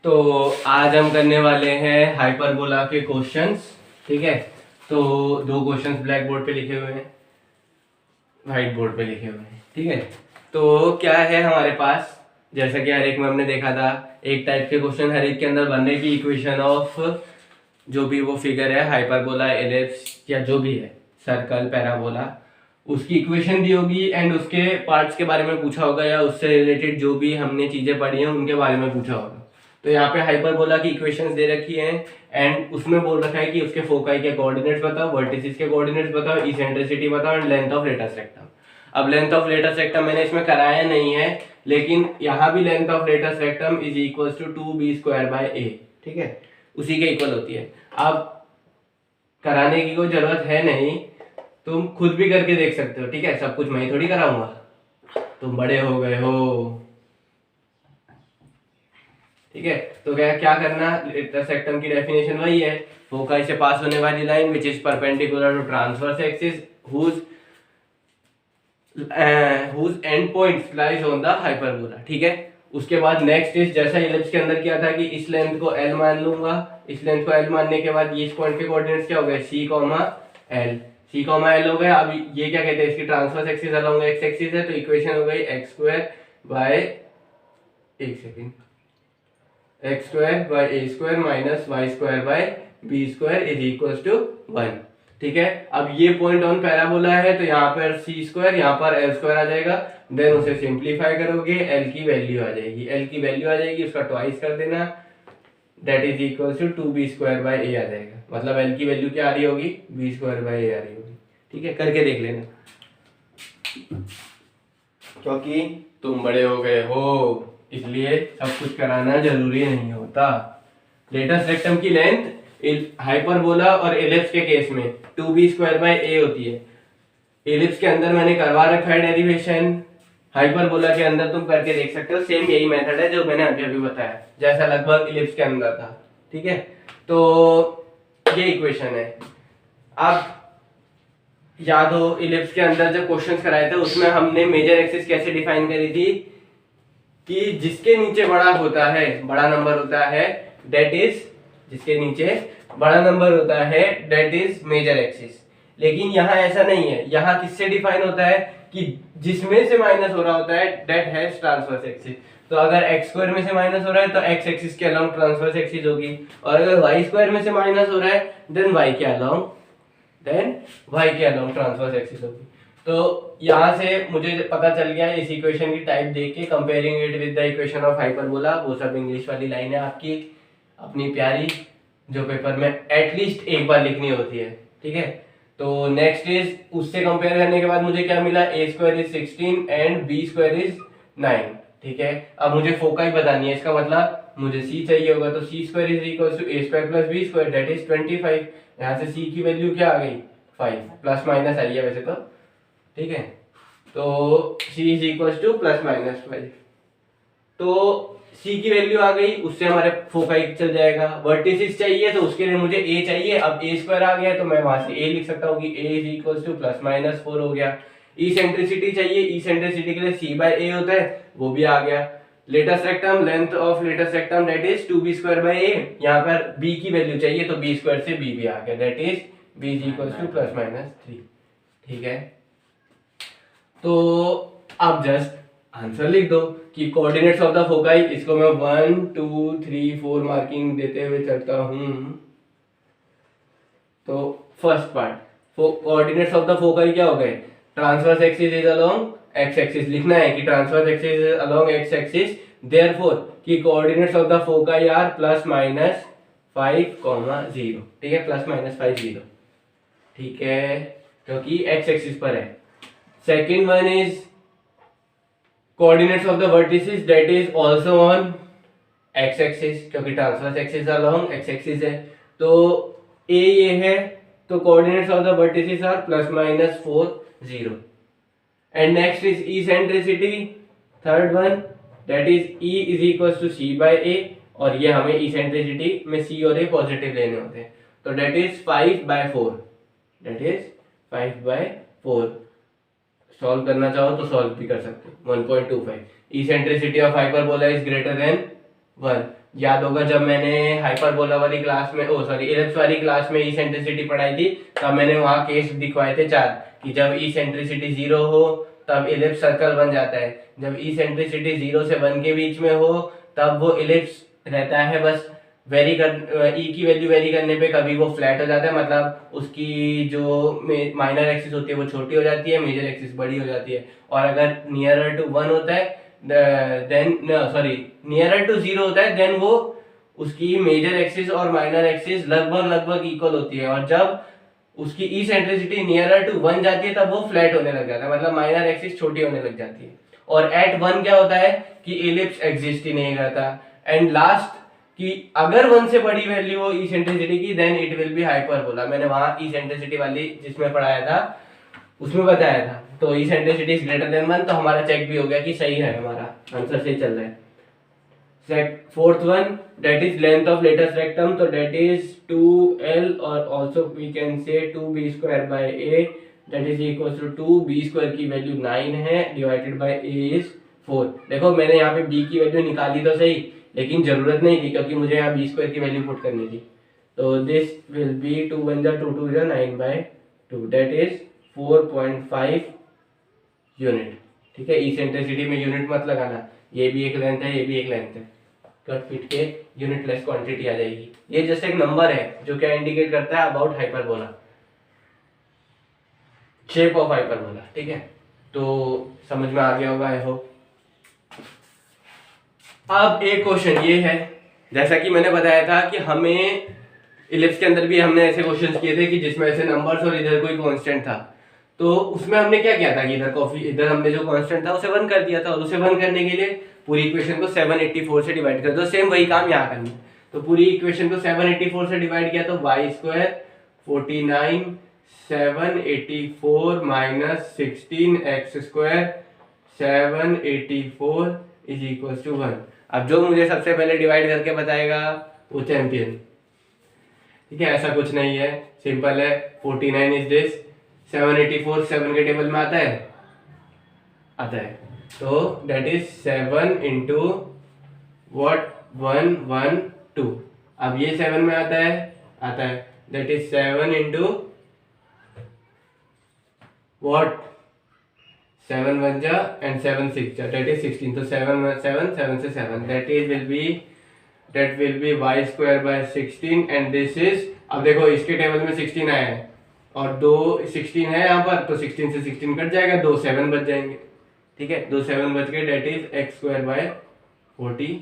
तो आज हम करने वाले हैं हाइपरबोला के क्वेश्चंस। ठीक है, तो दो क्वेश्चंस ब्लैक बोर्ड पे लिखे हुए हैं, व्हाइट बोर्ड पे लिखे हुए हैं। ठीक है, तो क्या है हमारे पास, जैसा कि हर एक में हमने देखा था, एक टाइप के क्वेश्चन हर एक के अंदर बनने की इक्वेशन ऑफ जो भी वो फिगर है, हाइपरबोला, एलिप्स या जो भी है, सर्कल, पैराबोला, उसकी इक्वेशन दी होगी एंड उसके पार्ट्स के बारे में पूछा होगा या उससे रिलेटेड जो भी हमने चीजें पढ़ी हैं उनके बारे में पूछा होगा। तो यहाँ पे हाइपरबोला की इक्वेशंस दे रखी हैं एंड उसमें बोल रखा है कि उसके फोकाई के कोऑर्डिनेट्स बताओ, वर्टिसेस के कोऑर्डिनेट्स बताओ, इसेंट्रिसिटी बताओ and length of latus rectum. अब लेंथ ऑफ लेटस रेक्टम मैंने इसमें कराया नहीं है, लेकिन यहाँ भी length of latus rectum is equal to 2b² a। ठीक है, उसी के इक्वल होती है। अब कराने की कोई जरूरत है नहीं, तुम खुद भी करके देख सकते हो। ठीक है, सब कुछ मैं ही थोड़ी कराऊंगा, तुम बड़े हो गए हो। ठीक है, तो क्या क्या करना, लेटस रेक्टम की डेफिनेशन वही है, फोकाई से पास होने वाली line which is perpendicular to transverse axis whose end points lies on the hyperbola. ठीक है, उसके बाद नेक्स्ट इज, जैसा इलिप्स के अंदर किया था कि इस लेंथ को L मान लूंगा, इस लेंथ को L मानने के बाद ये इस पॉइंट के कोऑर्डिनेट्स क्या हो गए, C, L। C, L हो गया। अब ये क्या कहते हैं, इसकी transverse axis along X axis है, तो इक्वेशन हो गई x² minus y² b² is equal to 1। ठीक है, अब ये पॉइंट ऑन पैराबोला है, तो यहाँ पर c², यहाँ पर L² आ जाएगा। देन उसे सिंप्लीफाई करोगे, L की वैल्यू आ जाएगी, L की वैल्यू आ जाएगी, उसका ट्वाइस कर देना, that is equal to 2b² a आ जाएगा। मतलब L की वैल्यू क्या आ रही होगी, b² a आ रही होगी। ठीक है, करके देख लेना, क्योंकि तुम बड़े हो गए हो इसलिए सब कुछ कराना जरूरी नहीं होता। लेटस रेक्टम की लेंथ हाइपरबोला और एलिप्स के केस में 2b² a होती है। एलिप्स के अंदर मैंने करवा रखा है डेरिवेशन, हाइपरबोला के अंदर तुम करके देख सकते हो। सेम यही मेथड है जो मैंने अभी अभी बताया, जैसा लगभग एलिप्स के अंदर था। ठीक है, तो ये इक्वेशन है। अब याद हो, इलिप्स के अंदर जब क्वेश्चंस कराए थे उसमें हमने मेजर एक्सिस कैसे डिफाइन करी थी कि जिसके नीचे बड़ा होता है, बड़ा नंबर होता है, दैट इज, जिसके नीचे बड़ा नंबर होता है दैट इज मेजर एक्सिस। लेकिन यहाँ ऐसा नहीं है, यहाँ किससे डिफाइन होता है कि जिसमें से माइनस हो रहा होता है दैट हैज ट्रांसवर्स एक्सिस। तो अगर x² में से माइनस हो रहा है तो x एक्सिस के अलोंग ट्रांसवर्स एक्सिस होगी, और अगर y² में से माइनस हो रहा है देन y के अलोंग ट्रांसवर्स एक्सिस होगी। तो यहाँ से मुझे पता चल गया इस इक्वेशन की टाइप देख के, comparing it with the equation of hyperbola. वो सब इंग्लिश वाली लाइन है आपकी अपनी प्यारी, जो पेपर में एटलीस्ट एक बार लिखनी होती है। ठीक है, तो नेक्स्ट इज, उससे कंपेयर करने के बाद मुझे क्या मिला, a² is 16 and b² is 9। ठीक है, अब मुझे फोकाई बतानी है, इसका मतलब मुझे c चाहिए होगा, तो c² is equal to a² plus b² that is 25। यहाँ से c की वैल्यू क्या आ गई, 5, प्लस माइनस आई है वैसे तो। ठीक है, तो c is equal two plus minus 5, तो c की वैल्यू आ गई, उससे हमारे फोकाई चल जाएगा। वर्टिसेस चाहिए तो उसके लिए मुझे a चाहिए, अब a² आ गया तो मैं वहां से a लिख सकता हूँ कि a is equal two plus minus 4 हो गया। इसेंट्रिसिटी चाहिए, इसेंट्रिसिटी के लिए c/a होता है, वो भी आ गया। Latus rectum, length of latus rectum that is 2b² a। यहाँ पर b की वैल्यू चाहिए तो b² से b भी आ गया, that is b is equal two plus minus 3। ठीक है, तो आप जस्ट आंसर लिख दो कि कोऑर्डिनेट्स ऑफ द फोकाई, इसको मैं 1 2 3 4 मार्किंग देते हुए चलता हूं। तो first part, coordinates of the foci क्या हो गए, transverse axis is along X axis. लिखना है कि transverse axis is along X axis, therefore कि coordinates of the foci are plus minus 5, 0। ठीक है, प्लस माइनस 5 0। ठीक है, क्योंकि एक्स एक्सिस पर है। Second one is coordinates of the vertices that is also on x axis, क्योंकि transverse axis along x axis है, तो a ये है, तो coordinates of the vertices are plus minus 4 0। And next is eccentricity, third one, that is e is equal to c/a, और ये हमें eccentricity में c और a पॉजिटिव लेने होते हैं, तो that is 5/4, that is 5/4। Solve करना चाहो तो सॉल्व भी कर सकते हो, 1.25। Eccentricity of hyperbola is greater than 1, याद होगा जब मैंने हाइपरबोला वाली क्लास में इलिप्स वाली क्लास में इसेंट्रिसिटी पढ़ाई थी, तब मैंने वहाँ केस दिखवाए थे 4 कि जब इसेंट्रिसिटी 0 हो तब इलिप्स सर्कल बन जाता है, जब इसेंट्रिसिटी 0 से 1 के बीच में हो तब वो इलिप्स रहता है, बस वेरी कर ई की वैल्यू वेरी करने पे कभी वो फ्लैट हो जाता है, मतलब उसकी जो माइनर एक्सिस होती है वो छोटी हो जाती है, मेजर एक्सिस बड़ी हो जाती है। और अगर नियरर टू 1 होता है देन नियरर टू 0 होता है देन वो उसकी मेजर एक्सिस और माइनर एक्सिस लगभग इक्वल होती है, और जब उसकी इसेंट्रिसिटी नियरर टू 1 जाती है तब वो फ्लैट होने लग जाता है, मतलब माइनर एक्सिस छोटी होने लग जाती है। और एट 1 क्या होता है कि इलिप्स एग्जिस्ट ही नहीं करता। एंड लास्ट कि अगर 1 से बड़ी वैल्यू हो इसेंट्रिसिटी की then it will be hyperbola. मैंने वहां इसेंट्रिसिटी वाली जिसमें पढ़ाया था उसमें बताया था। तो इसेंट्रिसिटी इज ग्रेटर देन 1, तो हमारा चेक भी हो गया कि सही है, हमारा आंसर सही चल रहा है। Fourth one, that is length of latus rectum, तो दैट इज 2l और also we can say 2b² a, that is equal to 2b² की वैल्यू 9 है डिवाइडेड बाय a इज 4। देखो मैंने यहाँ पे b की वैल्यू निकाली तो सही, लेकिन जरूरत नहीं थी क्योंकि मुझे यहाँ b² की वैल्यू पुट करनी थी। तो दिस विल बी 2 1 जा 2 2 जा 9/2, दैट इज 4.5 यूनिट। ठीक है, इसेंट्रिसिटी में यूनिट मत लगाना, ये भी एक लेंथ है, ये भी एक लेंथ है, कट फिट के यूनिटलेस क्वांटिटी आ जाएगी। ये जस्ट एक नंबर है जो क्या इंडिकेट करता है about hyperbola, shape of hyperbola. ठीक है, तो समझ में आ गया होगा आई होप। अब एक क्वेश्चन ये है, जैसा कि मैंने बताया था कि हमें इलिप्स के अंदर भी हमने ऐसे क्वेश्चंस किए थे कि जिसमें ऐसे नंबर्स और इधर कोई कांस्टेंट था, तो उसमें हमने क्या किया था कि इधर हमने जो कांस्टेंट था उसे 1 कर दिया था, और उसे 1 करने के लिए पूरी इक्वेशन को 784 से डिवाइड कर दो। सेम वही काम यहाँ करना है, तो पूरी इक्वेशन को 784 से डिवाइड किया तो y² 49 784 minus 16x² 784 is equal to 1। अब जो मुझे सबसे पहले डिवाइड करके बताएगा वो चैंपियन। ठीक है, ऐसा कुछ नहीं है, सिंपल है। 49 इज दिस, 784 7 के टेबल में आता है, तो दैट इज 7 इंटू व्हाट 112। अब ये 7 में आता है, दैट इज 7 इंटू व्हाट 7 1 जा एंड 7 6 जा, दैट इज 16। तो 7 7 7 से 7, that will B y²/16 and this is, अब देखो इसके टेबल में 16 आया है और 2 16 है यहाँ पर, तो 16 से 16 कट जाएगा, 2 7 बच जाएंगे। ठीक है, 2 7 बच गए, that is x²/49।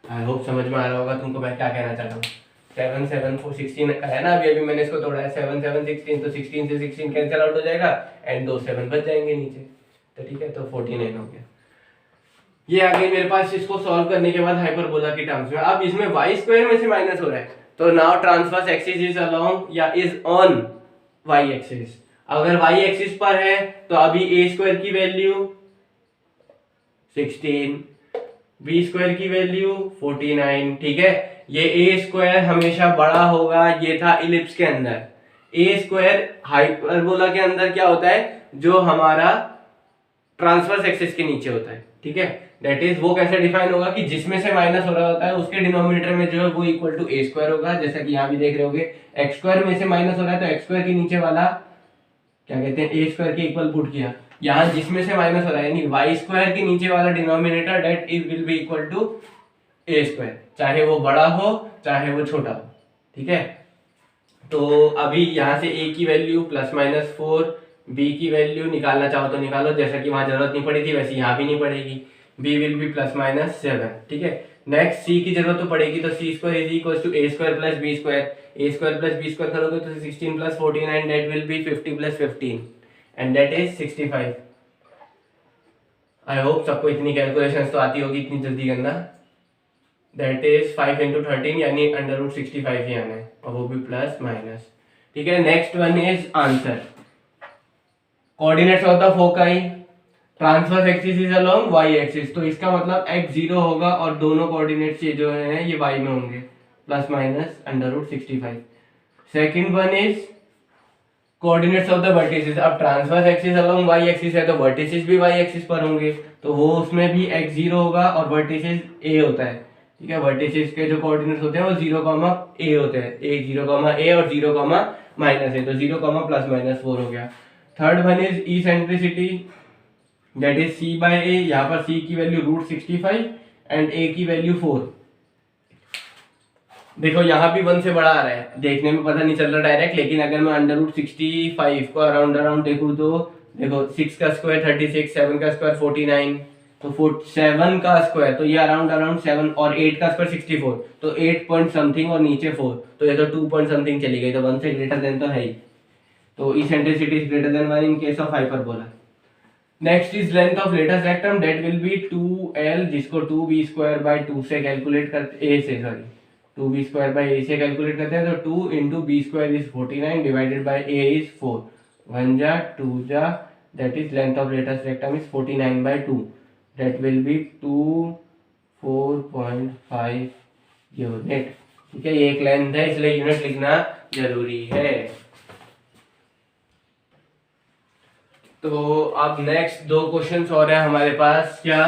I hope समझ में आ रहा होगा तुमको मैं क्या कहना चाह रहा हूँ। 7 7 4 16 का है ना, अभी मैंने इसको तोड़ा है, 7 7 16, तो 16 से 16 कैंसिल आउट हो जाएगा एंड 2 7 बच जाएंगे नीचे, तो ठीक है, तो 49 हो गया। ये आ गई मेरे पास, इसको सॉल्व करने के बाद हाइपरबोला की टर्म्स में। अब इसमें y² में से माइनस हो रहा है, तो now transverse axis is along या इज ऑन y एक्सिस। अगर y एक्सिस पर है तो अभी a² की वैल्यू 16, b² की वैल्यू 49। ठीक है, ये a² हमेशा बड़ा होगा, ये था इलिप्स के अंदर। a² हाइपरबोला के अंदर क्या होता है, जो हमारा ट्रांसवर्स एक्सिस के नीचे होता है। ठीक है, दैट इज वो कैसे डिफाइन होगा कि जिसमें से माइनस हो रहा होता है उसके डिनोमिनेटर में जो है वो इक्वल टू a² होगा, जैसा कि यहाँ भी देख रहे होगे x² में से माइनस हो रहा है तो x² के नीचे वाला क्या कहते हैं a² के इक्वल पुट किया। यहाँ जिसमें से माइनस हो रहा है यानी y² के नीचे वाला denominator that is will be equal to a², चाहे वो बड़ा हो चाहे वो छोटा हो। ठीक है, तो अभी यहाँ से a की वैल्यू ±4, b की वैल्यू निकालना चाहो तो निकालो, जैसा कि वहां जरूरत नहीं पड़ी थी वैसे यहाँ भी नहीं पड़ेगी, b विल बी ±7। ठीक है, नेक्स्ट c की जरूरत तो पड़ेगी, तो c² is equal to a² + b² करोगे तो 16 + 49 that will B 50 + 15 and that is 65। I hope सबको इतनी कैलकुलेशंस तो आती होगी इतनी जल्दी करना। दैट इज 5 × 13 यानी √65 ही आना है, और वो भी प्लस माइनस। ठीक है, next one is answer. Coordinates of the foci, transverse axis is along y axis, तो इसका मतलब x 0 होगा और दोनों कोऑर्डिनेट्स ये जो है ये y में होंगे, ±√65। Second one is coordinates of the vertices. अब transverse axis along y axis है तो वर्टिसेस भी y एक्सिस पर होंगे, तो वो उसमें भी x 0 होगा और वर्टिसेस a होता है। ठीक है। वर्टिसेस के जो कोऑर्डिनेट्स होते हैं वो 0, होते हैं, ए 0, और 0, -a, तो 0, ±4 हो गया। Third one is eccentricity, that is c/a। यहाँ पर c की वैल्यू √65 एंड a की वैल्यू 4। देखो यहाँ भी 1 से बड़ा आ रहा है, देखने में पता नहीं चल रहा डायरेक्ट, लेकिन अगर मैं √65 को अराउंड देखूँ तो देखो 6 का स्क्वायर 36, 7 का स्क्वायर 49, तो 7 का स्क्वायर तो ये अराउंड 7, और 8 का स्क्वायर 64, तो 8 पॉइंट समथिंग और नीचे 4, तो ये तो 2 पॉइंट समथिंग चली गई, तो 1 से ग्रेटर देन तो है ही। तो eccentricity is greater than 1 in case of hyperbola. Next is length of latus rectum, that will B 2l, जिसको 2b²/2 से कैलकुलेट करते, a से सॉरी 2b²/a से कैलकुलेट करते हैं, तो 2 × b² is 49 divided by a is 4, 1 जा 2 जा, that is length of latus rectum is 49/2, that will B 4.5 unit. ठीक है, ये एक लेंथ है, इसलिए यूनिट लिखना जरूरी है। तो अब नेक्स्ट 2 क्वेश्चंस और है हमारे पास, क्या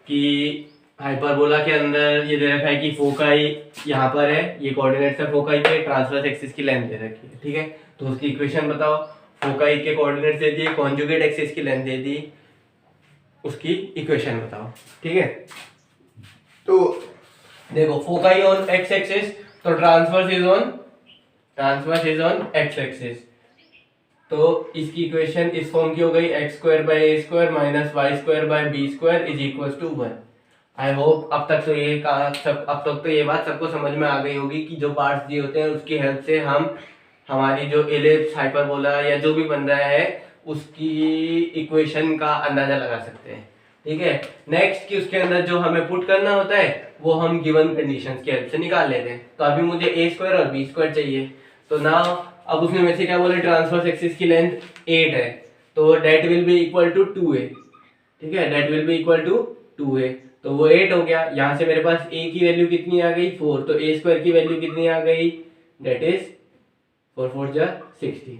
कि हाइपरबोला के अंदर ये दे रखा है कि फोकाई यहाँ पर है, ये कोऑर्डिनेट्स है फोकाई के, ट्रांसवर्स एक्सिस की लेंथ दे रखी है। ठीक है, तो उसकी इक्वेशन बताओ। फोकाई के कोऑर्डिनेट्स दे दिए, कॉन्जुगेट एक्सिस की लेंथ दे दी, उसकी इक्वेशन बताओ। ठीक है, तो देखो फोकाई ऑन एक्स एक्सिस, तो transverse is on x axis, तो इसकी इक्वेशन इस फॉर्म की हो गई, x² / a² - y² / b² is equal to 1। I hope अब तक तो ये बात सबको समझ में आ गई होगी कि जो पार्ट्स दिए होते हैं उसकी हेल्प से हम हमारी जो एलिप्स, हाइपरबोला या जो भी बन रहा है उसकी इक्वेशन का अंदाजा लगा सकते हैं। ठीक है, नेक्स्ट कि उसके अंदर जो हमें पुट करना होता है वो हम गिवन कंडीशंस की हेल्प से निकाल लेते हैं। तो अभी मुझे a² और b² चाहिए, तो नाउ अब उसने मेरे से क्या बोले, ट्रांसवर्स एक्सिस की लेंथ 8 है, तो that will be equal to 2a। ठीक है, that will be equal to 2a, तो वो 8 हो गया। यहाँ से मेरे पास a की वैल्यू कितनी आ गई 4, तो a² की वैल्यू कितनी आ गई, डेट इज 4 4 जा 16,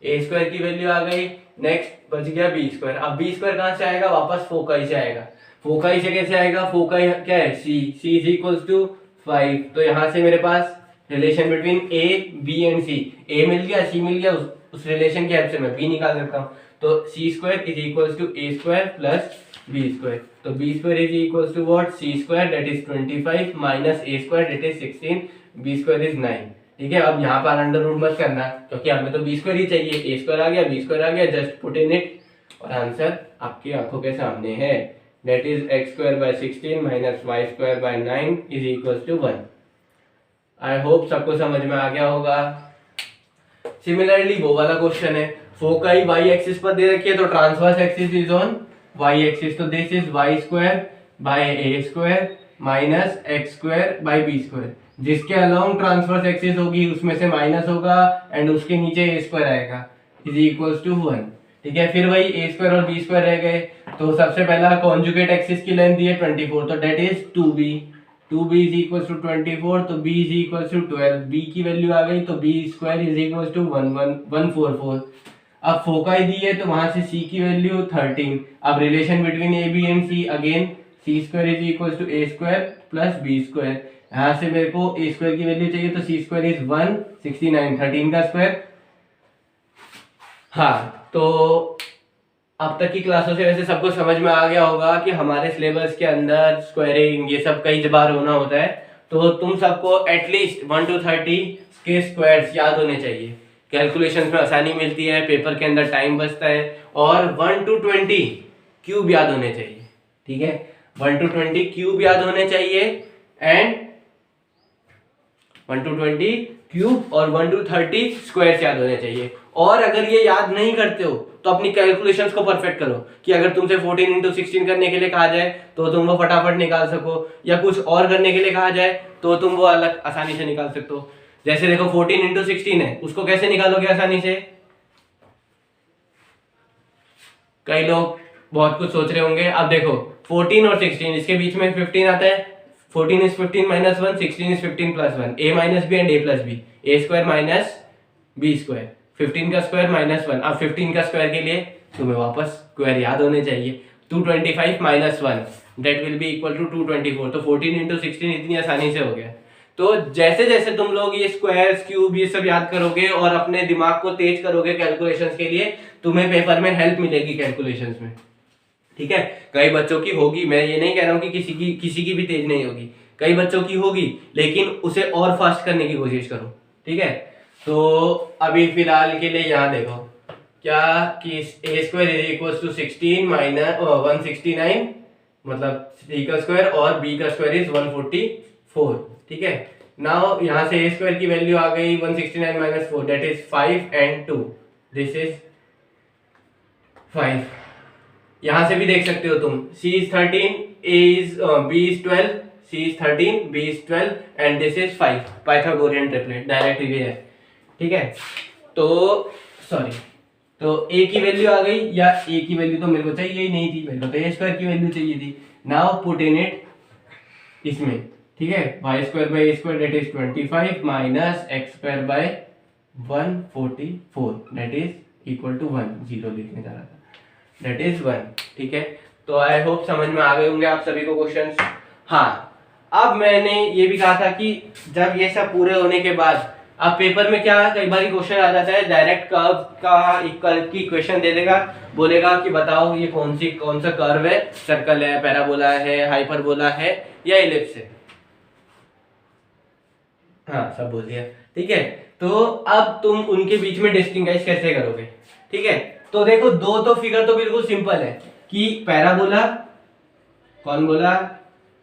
a² की वैल्यू आ गई। नेक्स्ट बच गया b²। अब b² कहाँ से आएगा, वापस फोकाई से आएगा। फोकाई से कैसे आएगा, फोकाई क्या है c इज इक्वल टू 5, तो यहाँ से मेरे पास relation between a, b and c, a मिल गया, c मिल गया, उस रिलेशन की हेल्प से मैं b निकाल सकता हूँ। तो c² is equal to a² plus b², तो b² is equal to what, c² that is 25 minus a² that is 16, b² is 9। ठीक है, अब यहाँ पर अंडर रूट मत करना क्योंकि हमें तो b² ही चाहिए, a² आ गया, b² आ गया, जस्ट पुट इन इट और आंसर आपकी आंखों के सामने है, that is x² / 16 minus y² / 9 is equal to 1। I hope सबको समझ में आ गया होगा। सिमिलरली वो वाला क्वेश्चन है, फोकाई y एक्सिस पर दे रखी है, तो transverse axis is on y axis, तो this is y² / a² minus x² / b², जिसके अलोंग ट्रांसवर्स एक्सिस होगी उसमें से माइनस होगा एंड उसके नीचे a² आएगा, इज इक्वल टू 1। ठीक है, फिर वही a² और b² रह गए, तो सबसे पहला कॉन्जुगेट एक्सिस की लेंथ दी है 24, तो that is 2b is equal to 24, तो b is equal to 12, b की वैल्यू आ गई, तो b² इज इक्वल टू 144। अब फोकाई दी है तो वहां से c की वैल्यू 13। अब relation between a b and c, again c² is equal to a² plus b², यहाँ से मेरे को a² की वैल्यू चाहिए, तो c² इज 169, 13 का स्क्वायर। हाँ, तो अब तक की क्लासों से वैसे सबको समझ में आ गया होगा कि हमारे सिलेबस के अंदर स्क्वायरिंग ये सब कई बार होना होता है, तो तुम सबको एटलीस्ट 1 to 30 के स्क्वायर्स याद होने चाहिए। कैलकुलेशंस में आसानी मिलती है, पेपर के अंदर टाइम बचता है, और 1 to 20 क्यूब याद होने चाहिए। ठीक है, 1 to 20 क्यूब याद होने चाहिए, एंड 1 to 20 क्यूब और 1 to 30 स्क्वायर्स याद होने चाहिए। और अगर ये याद नहीं करते हो तो अपनी कैलकुलेशंस को परफेक्ट करो, कि अगर तुमसे 14 × 16 करने के लिए कहा जाए तो तुम वो फटाफट निकाल सको, या कुछ और करने के लिए कहा जाए तो तुम वो अलग आसानी से निकाल सकते हो। जैसे देखो 14 × 16 है, उसको कैसे निकालोगे आसानी से? कई लोग बहुत कुछ सोच रहे होंगे। अब देखो 14 और 16, इसके बीच में 15 आता है, 14 is 15 minus 1, 16 is 15 plus 1, a minus b and a plus b, a² minus b², 15 का स्क्वायर माइनस 1। अब 15 का स्क्वायर के लिए तुम्हें वापस स्क्वायर याद होने चाहिए, 225 minus 1, that will be equal to 224। तो 14 इंटू 16 इतनी आसानी से हो गया। तो जैसे जैसे तुम लोग ये स्क्वायर्स क्यूब ये सब याद करोगे और अपने दिमाग को तेज करोगे कैलकुलेशंस के लिए, तुम्हें पेपर में हेल्प मिलेगी कैलकुलेशंस में, ठीक है। कई बच्चों की होगी, मैं ये नहीं कह रहा हूँ कि किसी की भी तेज नहीं होगी, कई बच्चों की होगी, लेकिन उसे और फास्ट करने की कोशिश करो, ठीक है। तो अभी फिलहाल के लिए यहाँ देखो क्या कि a square is equal to 16 minus 169 मतलब c का स्क्वायर और b का स्क्वायर इज 144, ठीक है। नाउ यहाँ से a स्क्वायर की वैल्यू आ गई 169 minus 4 that is 5 and 2, this is 5। यहां से भी देख सकते हो तुम c is 13, b is 12, c is 13, b is 12 and this is 5, Pythagorean triplet direct ये है, ठीक है। तो सॉरी, तो a की वैल्यू आ गई, या a की वैल्यू तो मेरे को चाहिए ही नहीं थी, मेरे को तो a स्क्वायर की वैल्यू चाहिए थी। नाउ पुट इन इट इसमें, ठीक है। y square by a square that is 25 minus x square by 144 that is equal to 1, zero लिखने जा रहा था, दैट इज 1, ठीक है। तो आई होप समझ में आ गए होंगे आप सभी को क्वेश्चंस। हाँ, अब मैंने ये भी कहा था कि जब ये सब पूरे होने के बाद अब पेपर में क्या कई बार क्वेश्चन आ जाता है, डायरेक्ट कर्व का एक कर्व की इक्वेशन दे देगा, बोलेगा कि बताओ ये कौन सा कर्व है, सर्कल है, पैराबोला है, हाइपरबोला है या इलिप्स है। हाँ, सब बोल दिया, ठीक है। तो अब तुम उनके बीच में डिस्टिंग्विश कैसे करोगे, ठीक है। तो देखो दो तो फिगर तो बिल्कुल सिंपल है कि पैराबोला, कौन बोला,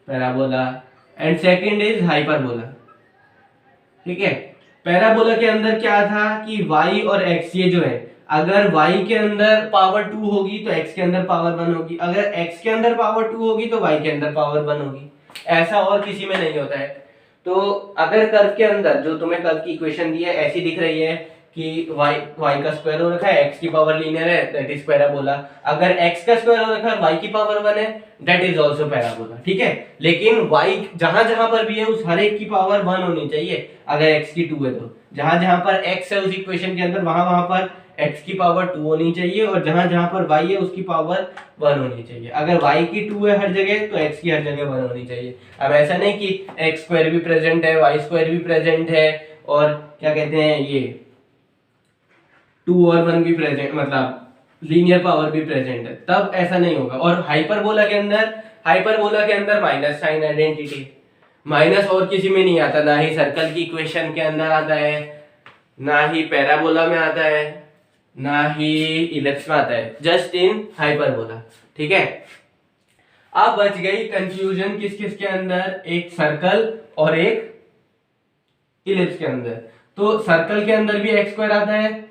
parabola, and second is hyperbola, ठीक है। पैराबोला के अंदर क्या था कि y और x ये जो है, अगर y के अंदर पावर 2 होगी तो x के अंदर पावर 1 होगी, अगर x के अंदर पावर 2 होगी तो y के अंदर पावर 1 होगी, ऐसा और किसी में नहीं होता है। तो अगर कर्व के अंदर जो तुम्हें कर्व की इक्वेशन दी है ऐसी दिख रही है कि y का स्क्वायर हो रखा है, x की पावर लीनियर है, दैट इज पैराबोला। अगर x का स्क्वायर हो रखा है, y की पावर 1 है, दैट इज आल्सो पैराबोला, ठीक है। लेकिन y जहां जहां पर भी है उस हर एक की पावर 1 होनी चाहिए। अगर x की 2 है तो जहां जहां पर x है उस इक्वेशन के अंदर वहां वहां पर x की पावर 2 होनी चाहिए, और जहां जहां पर y है उसकी पावर 1 होनी चाहिए। अगर y की 2 है हर जगह तो x की हर जगह 1 होनी चाहिए। अब ऐसा नहीं कि x स्क्वायर भी प्रेजेंट है, y स्क्वायर भी प्रेजेंट है, और क्या कहते हैं ये 2 और 1 भी प्रेजेंट, मतलब लीनियर पावर भी प्रेजेंट है, तब ऐसा नहीं होगा। और हाइपरबोला के अंदर माइनस साइन आइडेंटिटी, माइनस और किसी में नहीं आता, ना ही सर्कल की इक्वेशन के अंदर आता है, ना ही पैराबोला में आता है, ना ही इलिप्स में आता है, जस्ट इन हाइपरबोला, ठीक है। अब बच गई कंफ्यूजन किस किस के अंदर, एक सर्कल और एक इलिप्स के अंदर। तो सर्कल के अंदर भी एक्स स्क्वायर आता है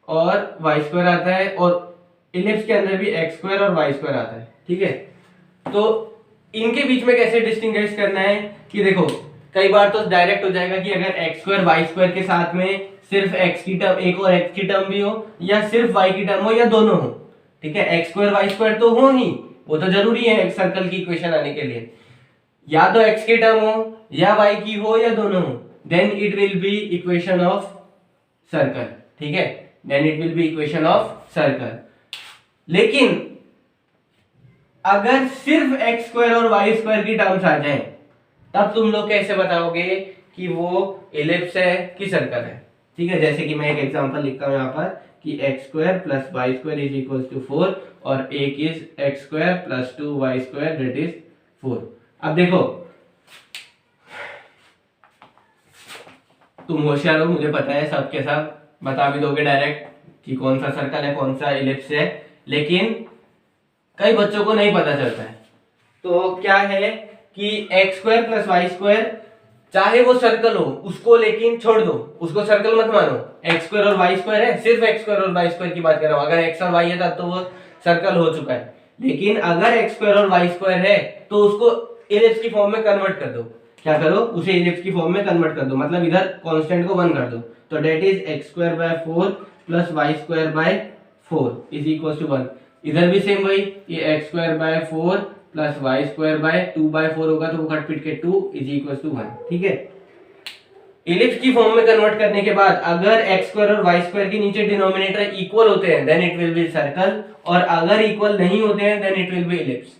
और वाई स्क्वायर आता है, और इलिप्स के अंदर भी एक्स स्क्वायर और वाई स्क्वायर आता है, ठीक है। तो इनके बीच में कैसे डिस्टिंग्विश करना है कि देखो कई बार तो डायरेक्ट हो जाएगा कि अगर एक्स स्क्वायर वाई स्क्वायर के साथ में सिर्फ एक्स की टर्म, एक और एक्स की टर्म भी हो, या सिर्फ वाई की टर्म हो, या दोनों हो, ठीक है। एक्स स्क्वायर वाई स्क्वायर तो हो ही, वो तो जरूरी है एक सर्कल की इक्वेशन आने के लिए, या तो एक्स की टर्म हो या वाई की हो या दोनों हो, then it will be equation of circle, ठीक है, then it will be equation of circle. लेकिन अगर सिर्फ एक्स स्क्वायर और वाई स्क्वायर की टर्म्स आ जाएं, तब तुम लोग कैसे बताओगे कि वो इलिप्स है कि सर्कल है, ठीक है। जैसे कि मैं एक एग्जांपल लिखता हूं यहाँ पर कि x square plus y square is equal to 4, और एक इज x square plus 2y square that is 4। अब देखो तुम होशियार हो, मुझे पता है, सबके सब बता भी दोगे डायरेक्ट कि कौन सा सर्कल है कौन सा इलिप्स है, लेकिन कई बच्चों को नहीं पता चलता है। तो क्या है कि x square plus y square, चाहे वो सर्कल हो उसको लेकिन छोड़ दो, उसको सर्कल मत मानो, एक्स स्क्वायर और वाई स्क्वायर है, सिर्फ एक्स स्क्वायर और वाई स्क्वायर की बात कर रहा हूं। अगर एक्स और वाई है तब तो वो सर्कल हो चुका है, लेकिन अगर एक्स स्क्वायर और वाई स्क्वायर है तो उसको इलिप्स की फॉर्म में कन्वर्ट कर दो। क्या करो, उसे इलिप्स की फॉर्म में कन्वर्ट कर दो, मतलब इधर कांस्टेंट को 1 कर दो, तो that is x square by 4 plus y square by 4 is equal to 1। इधर भी सेम वही, ये x square by 4 plus y square by 2/4 होगा, तो वो कट पिट के 2 इज इक्वल टू 1, ठीक है। इलिप्स की फॉर्म में कन्वर्ट करने के बाद अगर एक्स स्क्वायर और वाई स्क्वायर के नीचे डिनोमिनेटर इक्वल होते हैं then it will be circle, और अगर इक्वल नहीं होते हैं then it will be ellipse.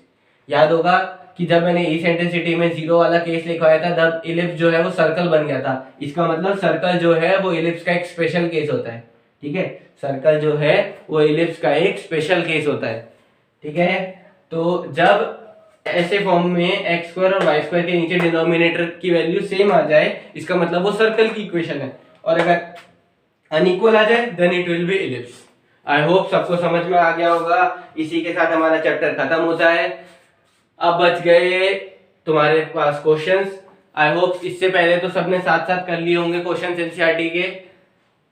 याद होगा कि जब मैंने इसेंट्रिसिटी में जीरो वाला केस लिखवाया था तब इलिप्स जो है वो सर्कल बन गया था। इसका मतलब सर्कल जो है वो इलिप्स का एक स्पेशल केस होता है। ठीक है, सर्कल जो है वो इलिप्स का एक स्पेशल केस होता है। ठीक है, तो जब ऐसे फॉर्म में एक्स स्क्वायर और वाई स्क्वायर के नीचे डिनोमिनेटर की वैल्यू सेम आ जाए, इसका मतलब वो सर्कल की इक्वेशन है। और अगर अनइक्वल आ जाए then it will be ellipse. I hope सबको समझ में आ गया होगा। इसी के साथ हमारा चैप्टर खत्म होता है। अब बच गए तुम्हारे पास क्वेश्चंस। आई होप इससे पहले तो सबने साथ साथ कर लिए होंगे क्वेश्चंस एनसीईआरटी के।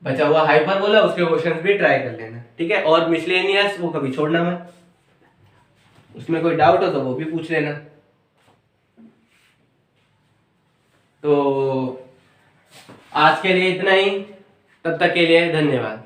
बचा हुआ हाइपरबोला उसके क्वेश्चंस भी ट्राई कर लेना। ठीक है, और मिसलेनियस वो कभी छोड़ना मत, उसमें कोई डाउट हो तो वो भी पूछ लेना। तो आज के लिए इतना ही, तब तक के लिए धन्यवाद।